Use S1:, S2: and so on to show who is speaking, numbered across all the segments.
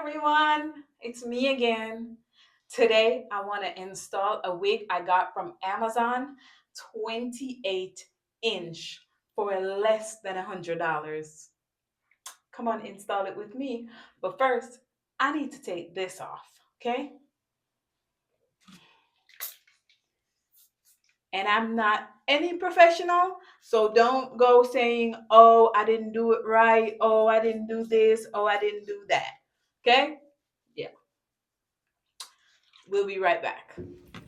S1: everyone, it's me again. Today I want to install a wig I got from Amazon, 28" for less than $100. Come on, install it with me. But first, I need to take this off, okay? And I'm not any professional, so don't go saying, oh, I didn't do it right. Oh, I didn't do this. Oh, I didn't do that. Okay? Yeah, we'll be right back.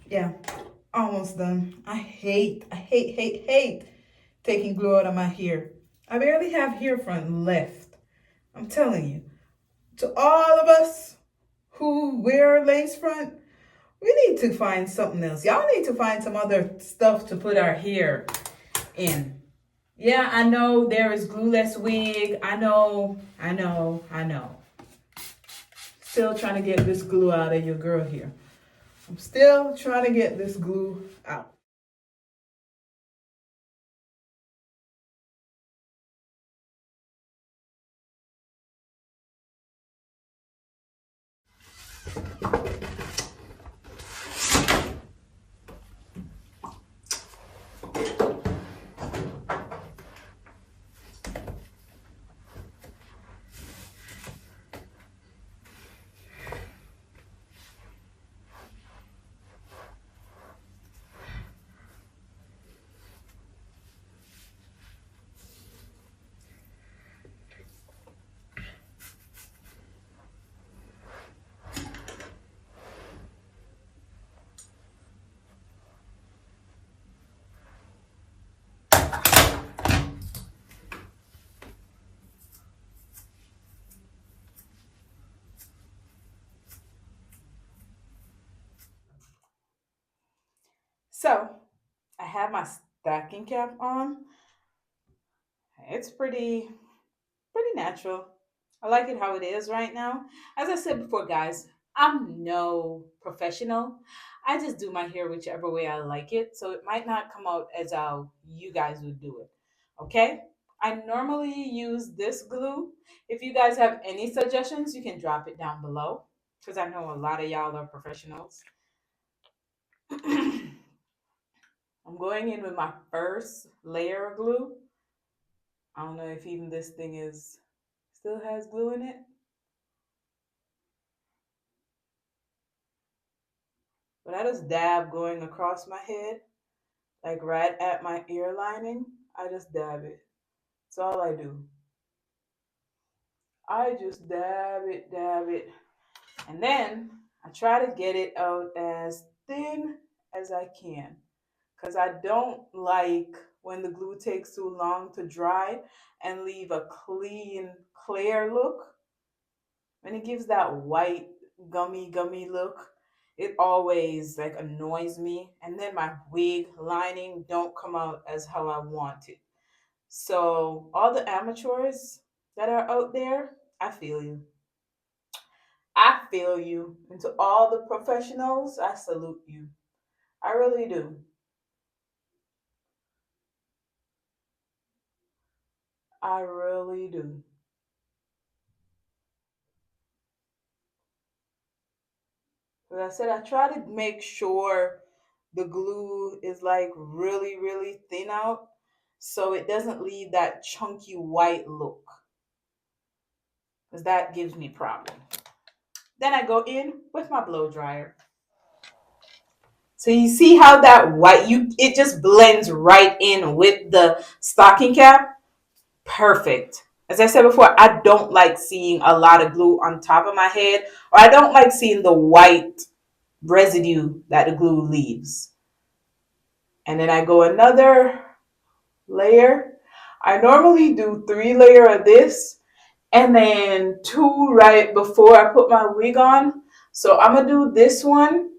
S1: Yeah, almost done. I hate taking glue out of my hair. I barely have hair front left. I'm telling you. To all of us who wear lace front, we need to find something else. Y'all need to find some other stuff to put our hair in. Yeah, I know there is glueless wig. I know. Still trying to get this glue out of your girl here. I'm still trying to get this glue out. So I have my stocking cap on. It's pretty natural. I like it how it is right now. As I said before, guys, I'm no professional. I just do my hair whichever way I like it. So it might not come out as how you guys would do it. Okay? I normally use this glue. If you guys have any suggestions, you can drop it down below because I know a lot of y'all are professionals. I'm going in with my first layer of glue. I don't know if even this thing is still has glue in it. But I just dab going across my head, like right at my ear lining. I just dab it. That's all I do. I just dab it. And then I try to get it out as thin as I can. Because I don't like when the glue takes too long to dry and leave a clean, clear look. When it gives that white gummy look, it always like annoys me, and then my wig lining don't come out as how I want it. So all the amateurs that are out there, I feel you. And to all the professionals, I salute you. I really do. I really do. As I said, I try to make sure the glue is like really thin out so it doesn't leave that chunky white look because that gives me problem. Then I go in with my blow dryer. So you see how that white you it just blends right in with the stocking cap. Perfect. As I said before, I don't like seeing a lot of glue on top of my head, or I don't like seeing the white residue that the glue leaves. And then I go another layer. I normally do 3 layer of this and then 2 right before I put my wig on. So I'm gonna do this one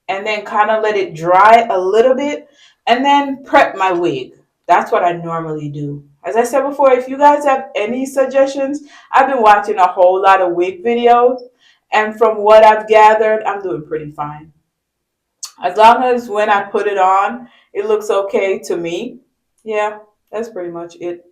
S1: and then kind of let it dry a little bit and then prep my wig. That's what I normally do. As I said before, if you guys have any suggestions, I've been watching a whole lot of wig videos, and from what I've gathered, I'm doing pretty fine. As long as when I put it on, it looks okay to me. Yeah, that's pretty much it.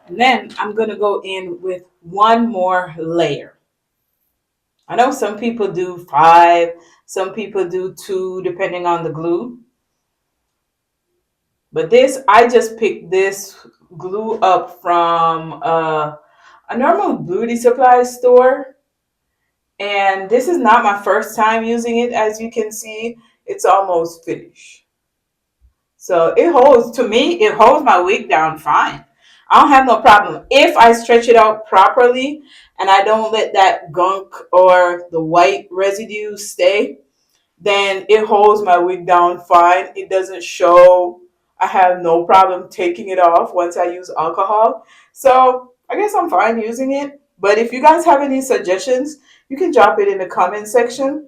S1: And then I'm going to go in with one more layer. I know some people do five, some people do two, depending on the glue. But this, I just picked this glue up from a normal beauty supply store. And this is not my first time using it. As you can see, it's almost finished. So it holds, to me, it holds my wig down fine. I don't have no problem. If I stretch it out properly and I don't let that gunk or the white residue stay, then it holds my wig down fine. It doesn't show. I have no problem taking it off once I use alcohol. So I guess I'm fine using it. But if you guys have any suggestions, you can drop it in the comment section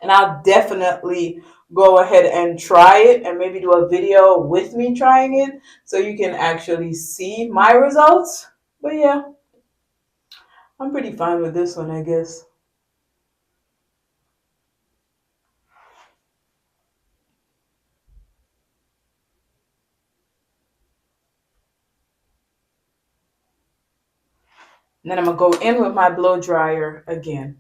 S1: and I'll definitely go ahead and try it and maybe do a video with me trying it so you can actually see my results. But yeah, I'm pretty fine with this one, I guess. And then I'm gonna go in with my blow dryer again.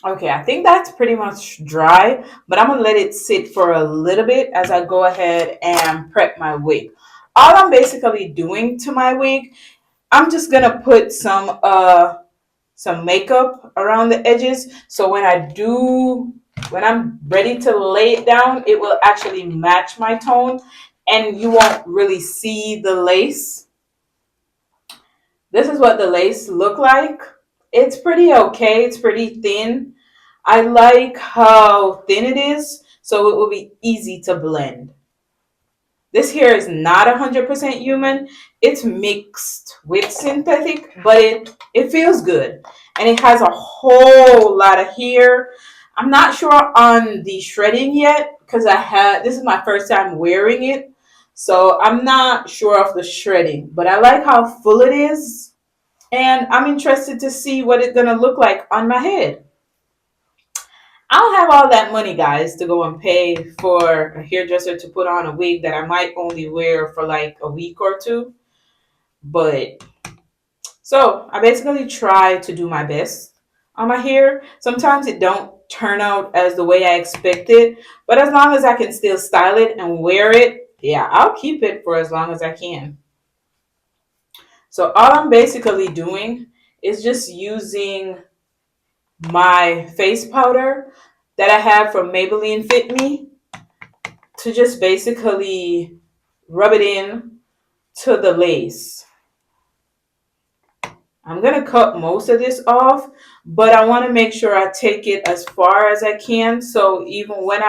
S1: Okay, I think that's pretty much dry, but I'm gonna let it sit for a little bit as I go ahead and prep my wig. All I'm basically doing to my wig, I'm just gonna put some makeup around the edges so when I'm ready to lay it down, it will actually match my tone and you won't really see the lace. This is what the lace look like. It's pretty okay. It's pretty thin. I like how thin it is, so it will be easy to blend. This hair is not 100% human. It's mixed with synthetic, but it feels good. And it has a whole lot of hair. I'm not sure on the shredding yet because this is my first time wearing it. So I'm not sure of the shredding, but I like how full it is. And I'm interested to see what it's going to look like on my head. I don't have all that money, guys, to go and pay for a hairdresser to put on a wig that I might only wear for like a week or two. But so I basically try to do my best on my hair. Sometimes it don't turn out as the way I expected, but as long as I can still style it and wear it, yeah, I'll keep it for as long as I can. So all I'm basically doing is just using my face powder that I have from Maybelline Fit Me to just basically rub it in to the lace. I'm going to cut most of this off, but I want to make sure I take it as far as I can. So even when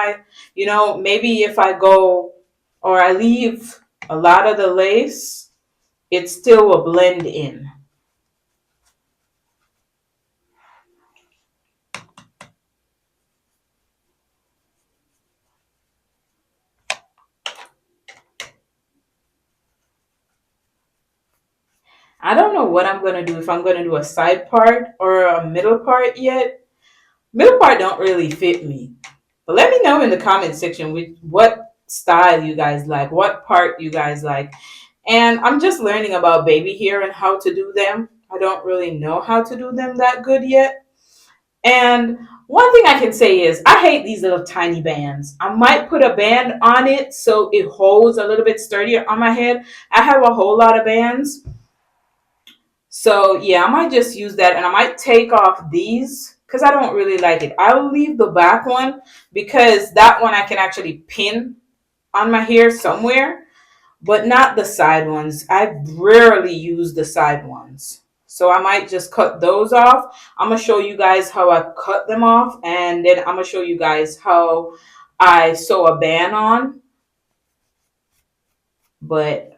S1: maybe if I go or I leave a lot of the lace, it still will blend in. I don't know what I'm going to do, if I'm going to do a side part or a middle part yet. Middle part don't really fit me. But let me know in the comment section what style you guys like, what part you guys like. And I'm just learning about baby hair and how to do them. I don't really know how to do them that good yet. And one thing I can say is I hate these little tiny bands. I might put a band on it so it holds a little bit sturdier on my head. I have a whole lot of bands. So yeah, I might just use that and I might take off these because I don't really like it. I'll leave the back one because that one I can actually pin on my hair somewhere, but not the side ones. I rarely use the side ones. So I might just cut those off. I'm going to show you guys how I cut them off and then I'm going to show you guys how I sew a band on. But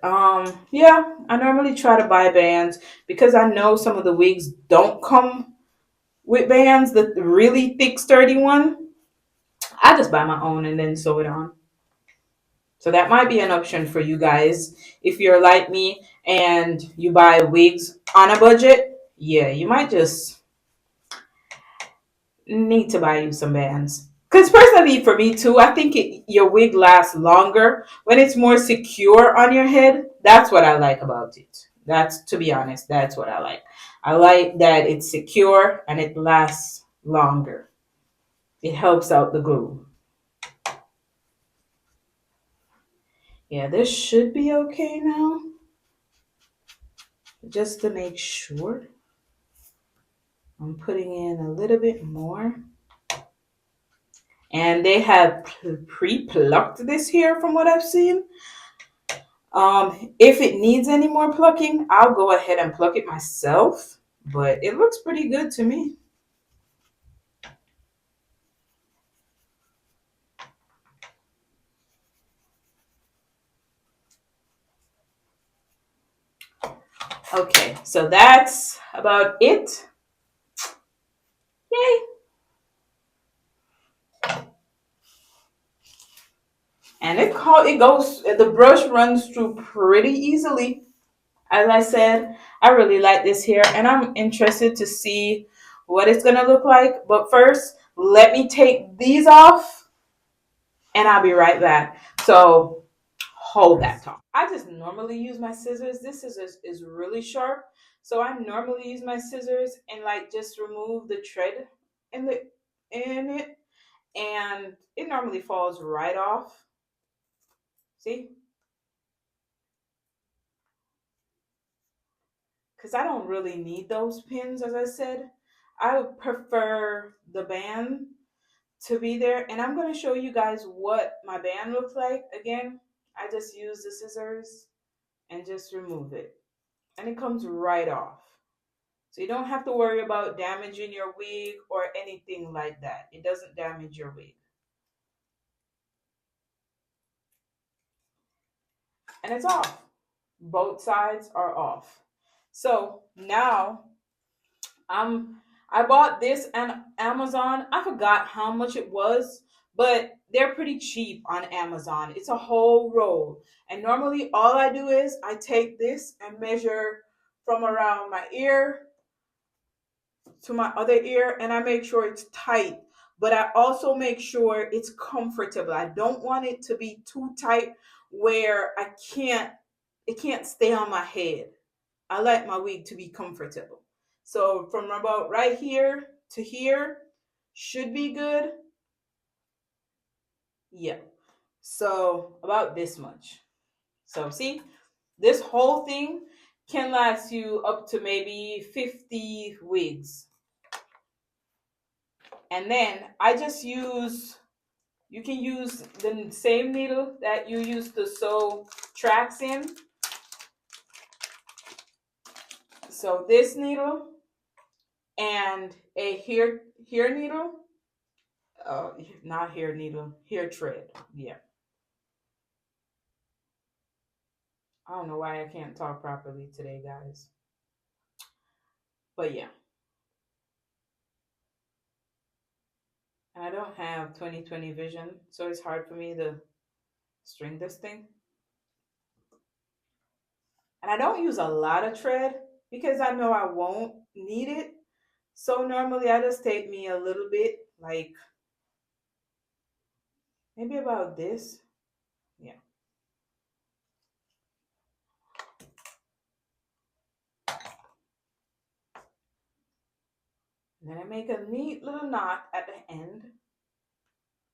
S1: yeah, I normally try to buy bands because I know some of the wigs don't come with bands, the really thick, sturdy one, I just buy my own and then sew it on. So that might be an option for you guys if you're like me and you buy wigs on a budget. Yeah, you might just need to buy you some bands. Because personally, for me too, I think your wig lasts longer when it's more secure on your head. That's what I like about it. That's, to be honest, that's what I like. I like that it's secure and it lasts longer. It helps out the glue. Yeah, this should be okay now. Just to make sure, I'm putting in a little bit more. And they have pre-plucked this hair from what I've seen. If it needs any more plucking, I'll go ahead and pluck it myself. But it looks pretty good to me. Okay, so that's about it. Yay! And it goes. The brush runs through pretty easily. As I said, I really like this hair, and I'm interested to see what it's gonna look like. But first, let me take these off, and I'll be right back. So hold that thought. I just normally use my scissors. This scissors is really sharp, so I normally use my scissors and like just remove the thread in the in it, and it normally falls right off. See, because I don't really need those pins, as I said. I would prefer the band to be there, and I'm going to show you guys what my band looks like. Again, I just use the scissors and just remove it, and it comes right off. So you don't have to worry about damaging your wig or anything like that. It doesn't damage your wig. And it's off. Both sides are off. So now I bought this on Amazon. I forgot how much it was, but they're pretty cheap on Amazon. It's a whole roll. And normally all I do is I take this and measure from around my ear to my other ear, and I make sure it's tight. But I also make sure it's comfortable. I don't want it to be too tight where it can't stay on my head. I like my wig to be comfortable. So from about right here to here should be good. Yeah. So about this much. So see, this whole thing can last you up to maybe 50 wigs. And then I just use, you can use the same needle that you use to sew tracks in. So this needle and a hair needle, not hair needle, hair thread. Yeah. I don't know why I can't talk properly today, guys. But yeah. And I don't have 20/20 vision, so it's hard for me to string this thing. And I don't use a lot of thread because I know I won't need it. So normally I just take me a little bit, like maybe about this. Yeah. And then I make a neat little knot at the end,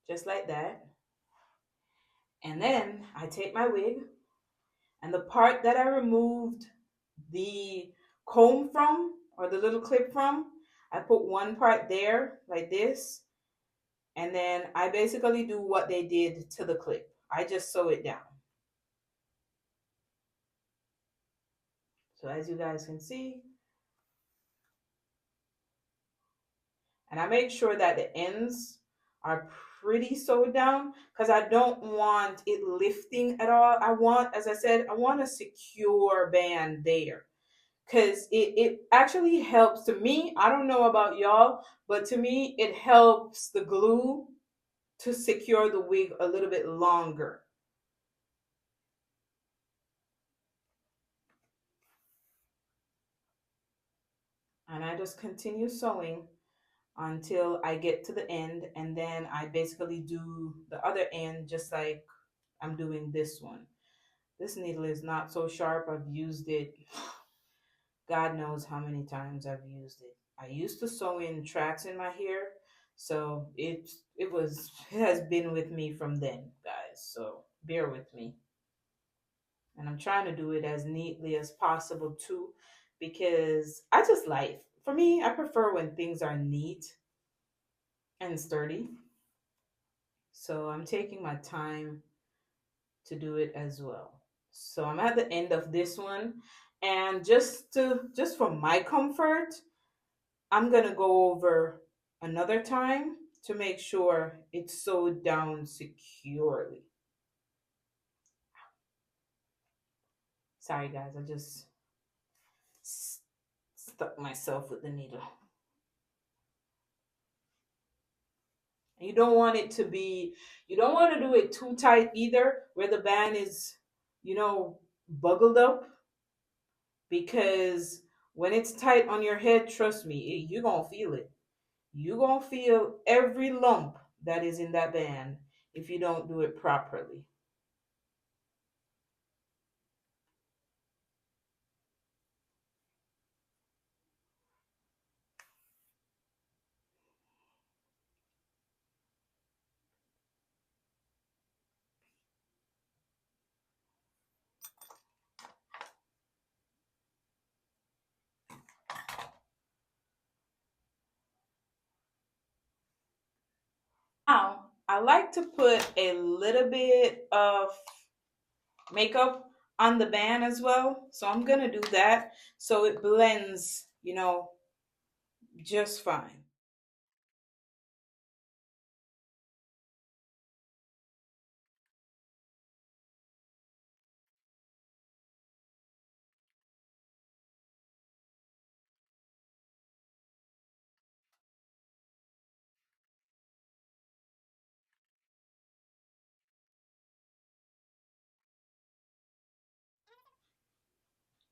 S1: just like that. And then I take my wig and the part that I removed the comb from or the little clip from, I put one part there like this. And then I basically do what they did to the clip. I just sew it down. So as you guys can see, and I make sure that the ends are pretty sewed down because I don't want it lifting at all. I want, as I said, I want a secure band there because it actually helps to me. I don't know about y'all, but to me, it helps the glue to secure the wig a little bit longer. And I just continue sewing until I get to the end, and then I basically do the other end just like I'm doing this one. This needle is not so sharp. I've used it, God knows how many times I've used it. I used to sew in tracks in my hair, so it has been with me from then, guys. So bear with me. And I'm trying to do it as neatly as possible too, because I just like, for me, I prefer when things are neat and sturdy. So I'm taking my time to do it as well. So I'm at the end of this one, and just for my comfort, I'm gonna go over another time to make sure it's sewed down securely. Sorry guys, I just stuck myself with the needle. You don't want it to be, you don't want to do it too tight either, where the band is, you know, buckled up, because when it's tight on your head, trust me, you're going to feel it. You're going to feel every lump that is in that band if you don't do it properly. Now, I like to put a little bit of makeup on the band as well. So I'm going to do that so it blends, just fine.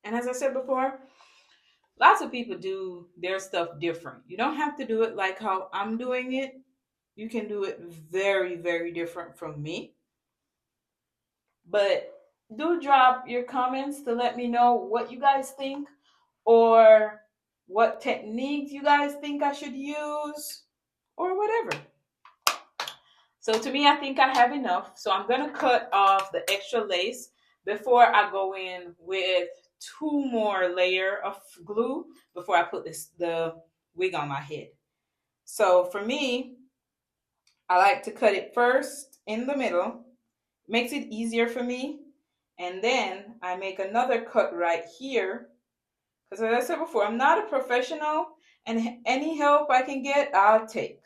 S1: And as I said before, lots of people do their stuff different. You don't have to do it like how I'm doing it. You can do it very, very different from me. But do drop your comments to let me know what you guys think, or what techniques you guys think I should use, or whatever. So to me, I think I have enough. So I'm gonna cut off the extra lace before I go in with two more layer of glue before I put the wig on my head. So for me, I like to cut it first in the middle. Makes it easier for me. And then I make another cut right here. Because as I said before, I'm not a professional, and any help I can get, I'll take.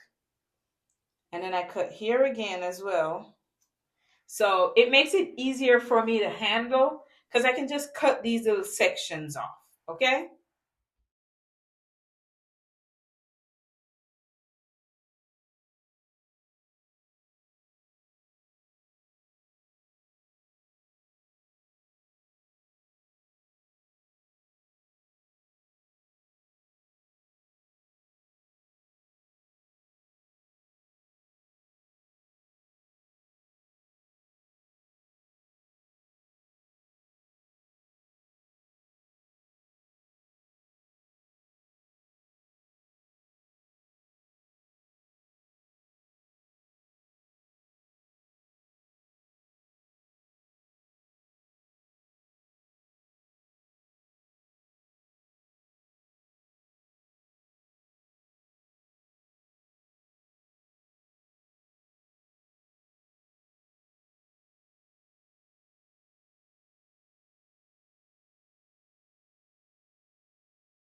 S1: And then I cut here again as well. So it makes it easier for me to handle because I can just cut these little sections off. Okay?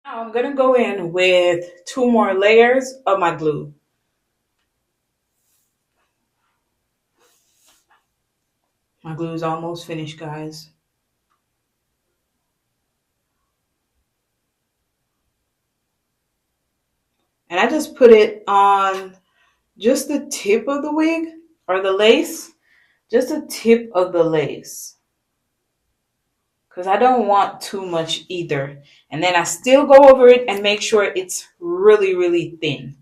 S1: Now I'm going to go in with two more layers of my glue. My glue is almost finished, guys. And I just put it on just the tip of the wig or the lace, just the tip of the lace. Because I don't want too much either. And then I still go over it and make sure it's really, really thin.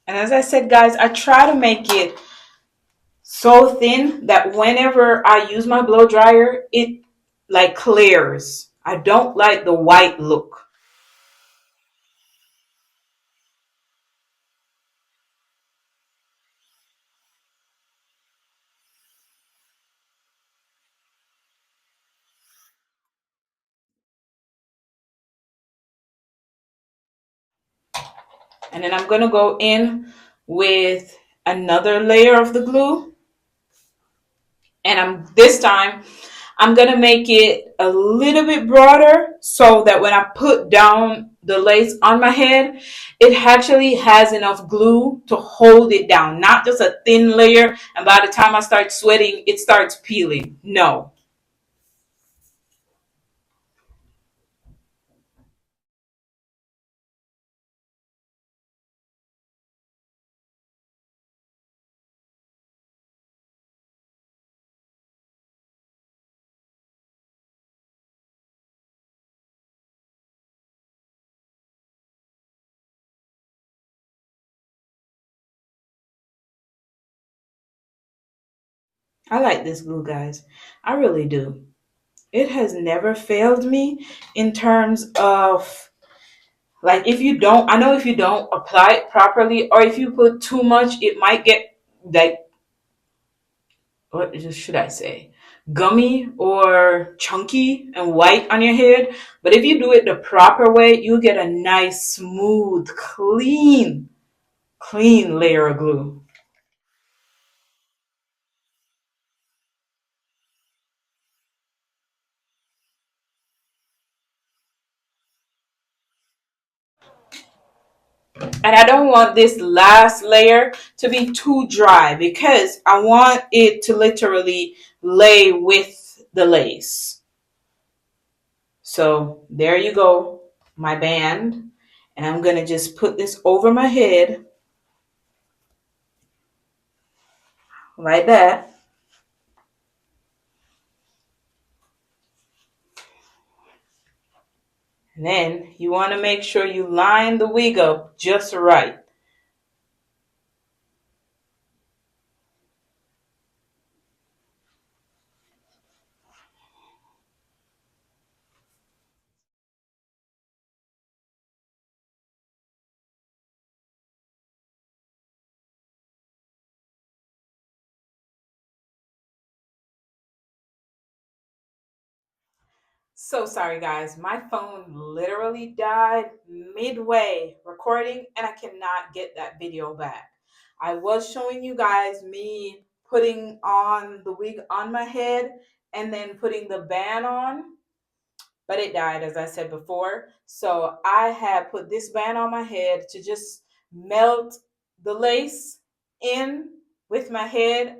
S1: And as I said, guys, I try to make it so thin that whenever I use my blow dryer, it like clears. I don't like the white look. And then I'm going to go in with another layer of the glue. And this time I'm going to make it a little bit broader so that when I put down the lace on my head, it actually has enough glue to hold it down. Not just a thin layer, and by the time I start sweating, it starts peeling. No. I like this glue, guys. I really do. It has never failed me in terms of, like, if you don't, I know if you don't apply it properly or if you put too much, it might get like, what should I say? Gummy or chunky and white on your head. But if you do it the proper way, you get a nice, smooth, clean layer of glue. And I don't want this last layer to be too dry because I want it to literally lay with the lace. So there you go, my band. And I'm going to just put this over my head like that. And then you want to make sure you line the wig up just right. So sorry, guys. My phone literally died midway recording and I cannot get that video back. I was showing you guys me putting on the wig on my head and then putting the band on, but it died, as I said before. So I had put this band on my head to just melt the lace in with my head.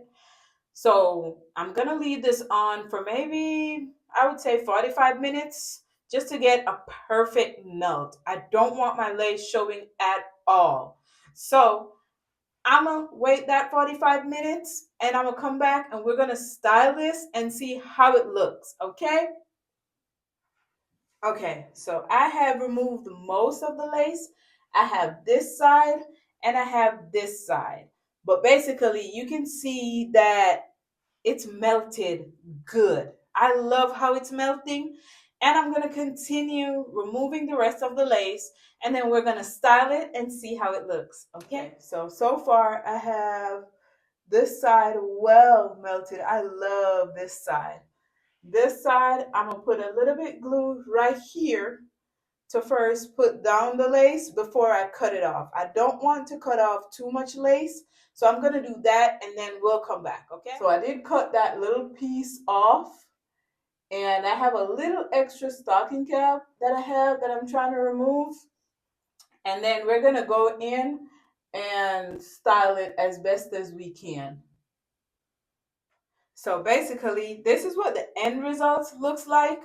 S1: So I'm going to leave this on for maybe, I would say 45 minutes just to get a perfect melt. I don't want my lace showing at all. So I'm going to wait that 45 minutes and I'm going to come back and we're going to style this and see how it looks. Okay? Okay, so I have removed most of the lace. I have this side and I have this side. But basically, you can see that it's melted good. I love how it's melting. And I'm going to continue removing the rest of the lace. And then we're going to style it and see how it looks. Okay, so far I have this side well melted. I love this side. This side, I'm gonna put a little bit glue right here to first put down the lace before I cut it off. I don't want to cut off too much lace, so I'm gonna do that and then we'll come back, okay? So I did cut that little piece off, and I have a little extra stocking cap that I have that I'm trying to remove. And then we're gonna go in and style it as best as we can. So basically, this is what the end result looks like.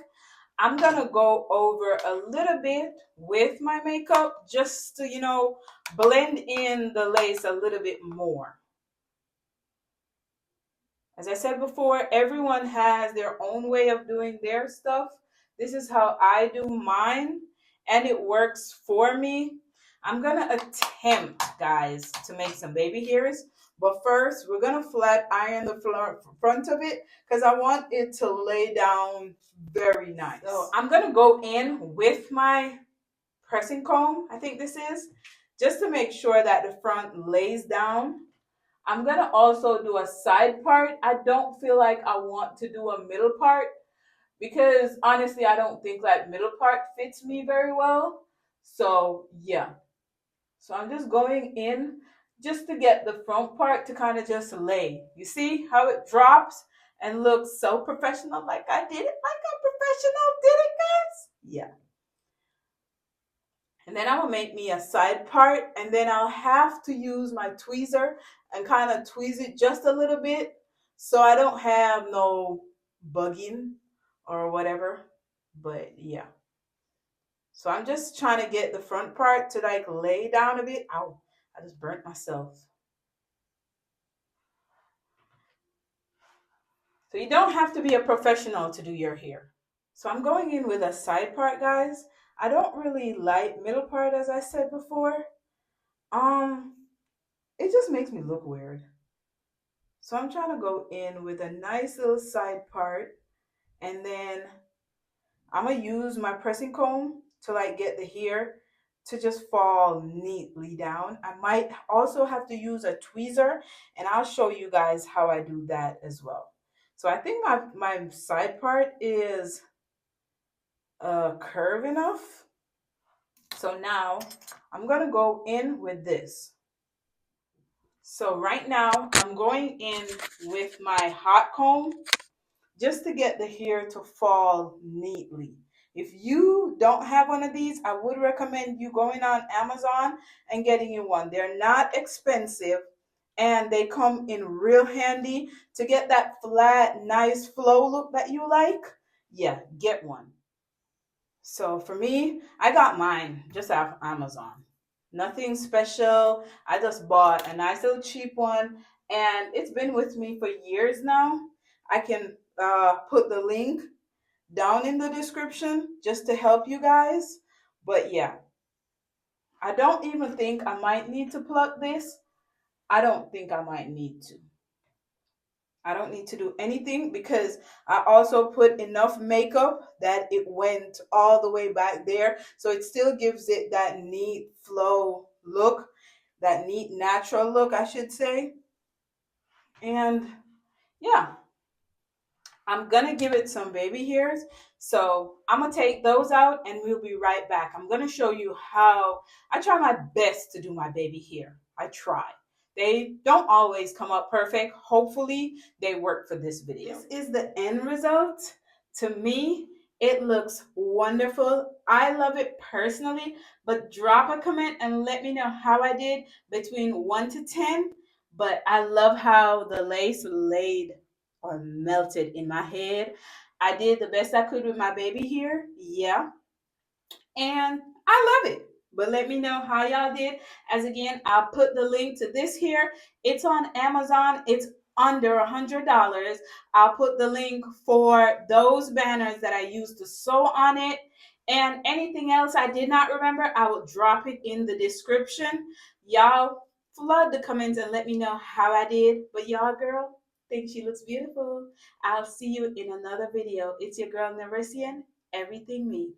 S1: I'm gonna go over a little bit with my makeup just to, blend in the lace a little bit more. As I said before, everyone has their own way of doing their stuff. This is how I do mine, and it works for me. I'm gonna attempt, guys, to make some baby hairs. But first, we're gonna flat iron the front of it because I want it to lay down very nice. So I'm gonna go in with my pressing comb, I think this is, just to make sure that the front lays down. I'm gonna also do a side part. I don't feel like I want to do a middle part because honestly, I don't think like middle part fits me very well. So yeah. So I'm just going in just to get the front part to kind of just lay. You see how it drops and looks so professional, like I did it like a professional did it, guys? Yeah. And then I'm gonna make me a side part, and then I'll have to use my tweezer and kind of tweeze it just a little bit so I don't have no bugging or whatever. But yeah. So I'm just trying to get the front part to like lay down a bit. Ow, I just burnt myself. So you don't have to be a professional to do your hair. So I'm going in with a side part, guys. I don't really like middle part, as I said before. Um, it just makes me look weird. So I'm trying to go in with a nice little side part, and then I'm gonna use my pressing comb to like get the hair to just fall neatly down. I might also have to use a tweezer, and I'll show you guys how I do that as well. So I think my side part is curve enough. So now I'm gonna go in with this. So right now I'm going in with my hot comb just to get the hair to fall neatly. If you don't have one of these, I would recommend you going on Amazon and getting you one. They're not expensive and they come in real handy to get that flat, nice flow look that you like. Yeah, get one. So for me, I got mine just off Amazon. Nothing special. I just bought a nice little cheap one, and it's been with me for years now. I can put the link down in the description just to help you guys. But yeah, I don't even think I might need to pluck this. I don't think I might need to. I don't need to do anything because I also put enough makeup that it went all the way back there. So it still gives it that neat flow look, that neat natural look, I should say. And yeah, I'm gonna give it some baby hairs. So I'm gonna take those out and we'll be right back. I'm gonna show you how I try my best to do my baby hair. I try. They don't always come up perfect. Hopefully they work for this video. This is the end result. To me, it looks wonderful. I love it personally, but drop a comment and let me know how I did between 1 to 10. But I love how the lace laid or melted in my head. I did the best I could with my baby hair. Yeah. And I love it. But let me know how y'all did. As again, I'll put the link to this here. It's on Amazon. It's under $100. I'll put the link for those banners that I used to sew on it. And anything else I did not remember, I will drop it in the description. Y'all flood the comments and let me know how I did. But y'all, girl, think she looks beautiful. I'll see you in another video. It's your girl, Neresian. Everything Me.